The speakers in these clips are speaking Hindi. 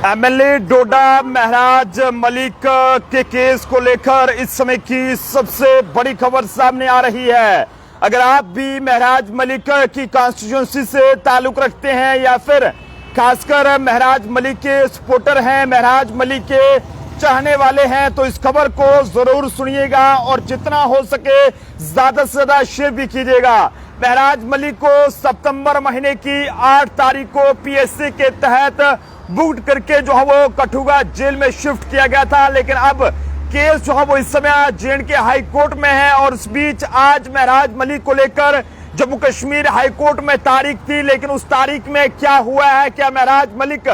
एमएलए डोडा महराज मलिक के केस को लेकर इस समय की सबसे बड़ी खबर सामने आ रही है। अगर आप भी महराज मलिक की कॉन्स्टिट्यूएंसी से ताल्लुक रखते हैं या फिर खासकर महराज मलिक के सपोर्टर हैं, महराज मलिक के चाहने वाले हैं, तो इस खबर को जरूर सुनिएगा और जितना हो सके ज्यादा से ज्यादा शेयर भी कीजिएगा। महराज मलिक को सितंबर महीने की 8 तारीख को पीएससी के तहत बुक करके जो है वो कठुआ जेल में शिफ्ट किया गया था, लेकिन अब केस जो है वो इस समय जे&के हाई कोर्ट में है। और इस बीच आज महराज मलिक को लेकर जम्मू कश्मीर हाई कोर्ट में तारीख थी, लेकिन उस तारीख में क्या हुआ है, क्या महराज मलिक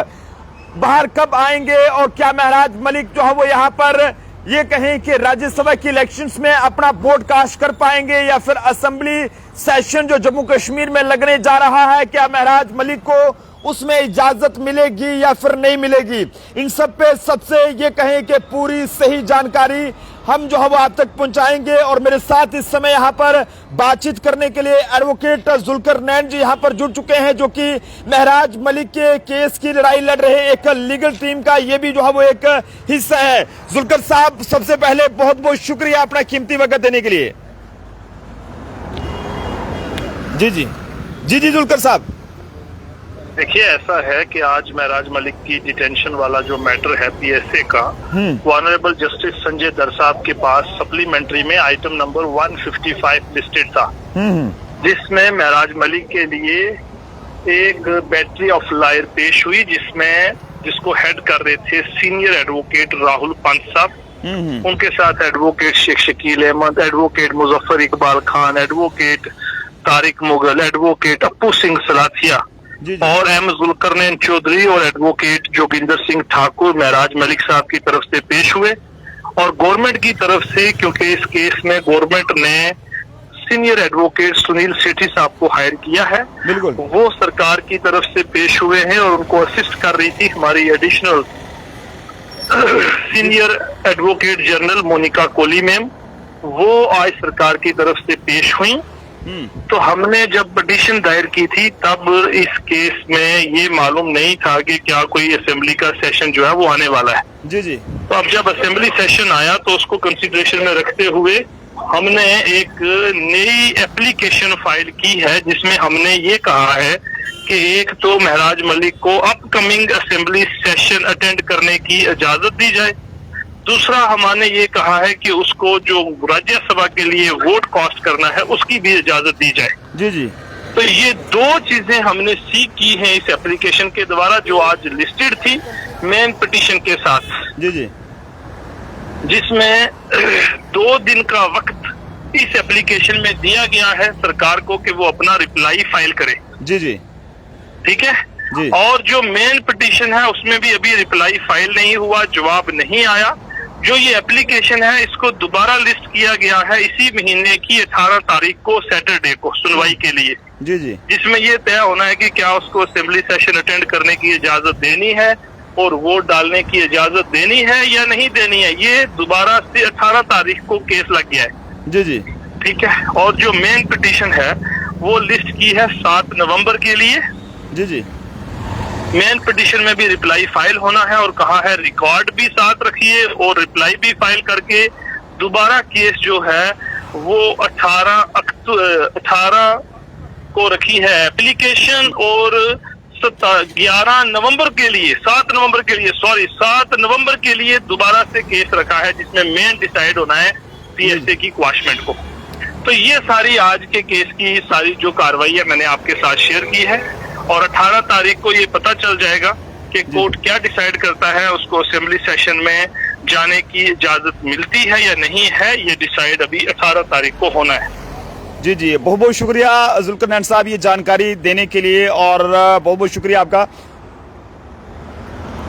बाहर कब आएंगे और क्या महराज मलिक जो है वो यहाँ पर ये कहें कि राज्यसभा की इलेक्शंस में अपना वोट कास्ट कर पाएंगे या फिर असेंबली सेशन जो जम्मू कश्मीर में लगने जा रहा है, क्या महराज मलिक को उसमें इजाजत मिलेगी या फिर नहीं मिलेगी, इन सब पे सबसे ये कहें कि पूरी सही जानकारी हम जो है वो आप तक पहुंचाएंगे। और मेरे साथ इस समय यहाँ पर बातचीत करने के लिए एडवोकेट जुल्कर नैन जी यहाँ पर जुड़ चुके हैं, जो कि महराज मलिक के केस की लड़ाई लड़ रहे एक लीगल टीम का ये भी जो है वो एक हिस्सा है। जुल्कर साहब, सबसे पहले बहुत बहुत शुक्रिया अपना कीमती वक्त देने के लिए। जी जुल्कर साहब, देखिए, ऐसा है कि आज महराज मलिक की डिटेंशन वाला जो मैटर है पीएसए का, वो ऑनरेबल जस्टिस संजय दर साहब के पास सप्लीमेंट्री में आइटम नंबर 155 लिस्टेड था, जिसमें महराज मलिक के लिए एक बैटरी ऑफ लायर पेश हुई, जिसको हेड कर रहे थे सीनियर एडवोकेट राहुल पंत साहब, उनके साथ advocate Sheikh Shakeel Ahmed, advocate Muzaffar Iqbal Khan, advocate Tariq Mughal, advocate Appu Singh Slathia और एम जुल्कर नैन चौधरी और एडवोकेट जोगिंदर सिंह ठाकुर महराज मलिक साहब की तरफ से पेश हुए। और गवर्नमेंट की तरफ से, क्योंकि इस केस में गवर्नमेंट ने सीनियर एडवोकेट सुनील सेठी साहब को हायर किया है, वो सरकार की तरफ से पेश हुए हैं और उनको असिस्ट कर रही थी हमारी additional senior advocate general Monica Koli ma'am, वो आज सरकार की तरफ से पेश हुई। तो हमने जब पिटीशन दायर की थी तब इस केस में ये मालूम नहीं था कि क्या कोई असेंबली का सेशन जो है वो आने वाला है। जी। तो अब जब असेंबली सेशन आया तो उसको कंसीडरेशन में रखते हुए हमने एक नई एप्लीकेशन फाइल की है, जिसमें हमने ये कहा है कि एक तो महराज मलिक को अपकमिंग असेंबली सेशन अटेंड करने की इजाजत दी जाए, दूसरा हमने ये कहा है कि उसको जो राज्यसभा के लिए वोट कास्ट करना है उसकी भी इजाजत दी जाए। जी। तो ये दो चीजें हमने सीख की हैं इस एप्लीकेशन के द्वारा, जो आज लिस्टेड थी मेन पिटीशन के साथ। जी। जिसमें 2 दिन का वक्त इस एप्लीकेशन में दिया गया है सरकार को कि वो अपना रिप्लाई फाइल करे। जी। ठीक है जी। और जो मेन पिटीशन है उसमें भी अभी रिप्लाई फाइल नहीं हुआ, जवाब नहीं आया। जो ये एप्लीकेशन है इसको दोबारा लिस्ट किया गया है इसी महीने की 18 तारीख को सैटरडे को सुनवाई के लिए। जी। जिसमें ये तय होना है कि क्या उसको असेंबली सेशन अटेंड करने की इजाजत देनी है और वोट डालने की इजाजत देनी है या नहीं देनी है। ये दोबारा से 18 तारीख को केस लग गया है। जी। ठीक है। और जो मेन पिटीशन है वो लिस्ट की है 7 नवम्बर के लिए। जी। मेन पिटीशन में भी रिप्लाई फाइल होना है और कहा है रिकॉर्ड भी साथ रखिए और रिप्लाई भी फाइल करके दोबारा केस जो है वो 18 को रखी है एप्लीकेशन और 11 नवंबर के लिए 7 नवंबर के लिए दोबारा से केस रखा है, जिसमें मेन डिसाइड होना है पीएसए की क्वाशमेंट को। तो ये सारी आज के केस की सारी जो कार्रवाई है मैंने आपके साथ शेयर की है और 18 तारीख को ये पता चल जाएगा कि कोर्ट क्या डिसाइड करता है, उसको असेंबली सेशन में जाने की इजाजत मिलती है या नहीं है। ये डिसाइड अभी 18 तारीख को होना है। जी, बहुत बहुत शुक्रिया जुल्कर नैन साहब ये जानकारी देने के लिए और बहुत बहुत शुक्रिया आपका।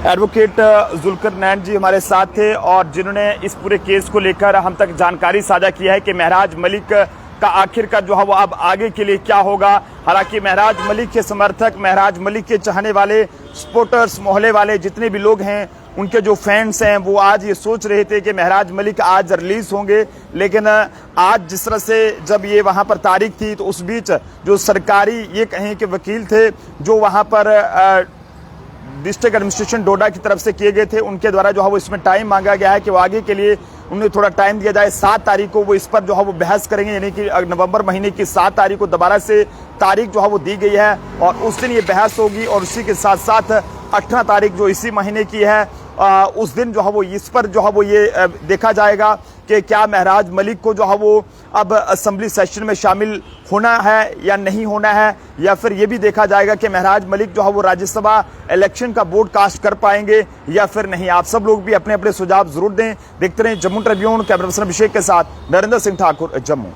एडवोकेट जुल्कर नैन जी हमारे साथ थे और जिन्होंने इस पूरे केस को लेकर हम तक जानकारी साझा की है कि महराज मलिक का आखिर का जो है वो अब आगे के लिए क्या होगा। हालांकि महराज मलिक के समर्थक, महराज मलिक के चाहने वाले, सपोर्टर्स, मोहल्ले वाले जितने भी लोग हैं, उनके जो फैंस हैं, वो आज ये सोच रहे थे कि महराज मलिक आज रिलीज होंगे, लेकिन आज जिस तरह से जब ये वहां पर तारीख थी तो उस बीच जो सरकारी ये कहें कि वकील थे जो वहां पर डिस्ट्रिक्ट एडमिनिस्ट्रेशन डोडा की तरफ से किए गए थे, उनके द्वारा जो है वो इसमें टाइम मांगा गया है कि वो आगे के लिए उन्हें थोड़ा टाइम दिया जाए। 7 तारीख को वो इस पर जो है वो बहस करेंगे, यानी कि नवंबर महीने की 7 तारीख को दोबारा से तारीख जो है वो दी गई है और उस दिन ये बहस होगी। और उसी के साथ साथ 18 तारीख जो इसी महीने की है उस दिन जो है वो इस पर जो है वो ये देखा जाएगा कि क्या महराज मलिक को जो है वो अब असेंबली सेशन में शामिल होना है या नहीं होना है, या फिर ये भी देखा जाएगा कि महराज मलिक जो है वो राज्यसभा इलेक्शन का वोट कास्ट कर पाएंगे या फिर नहीं। आप सब लोग भी अपने अपने सुझाव जरूर दें। देखते रहें जम्मू ट्रिब्यून। कैमरा पर्सन अभिषेक के साथ नरेंद्र सिंह ठाकुर, जम्मू।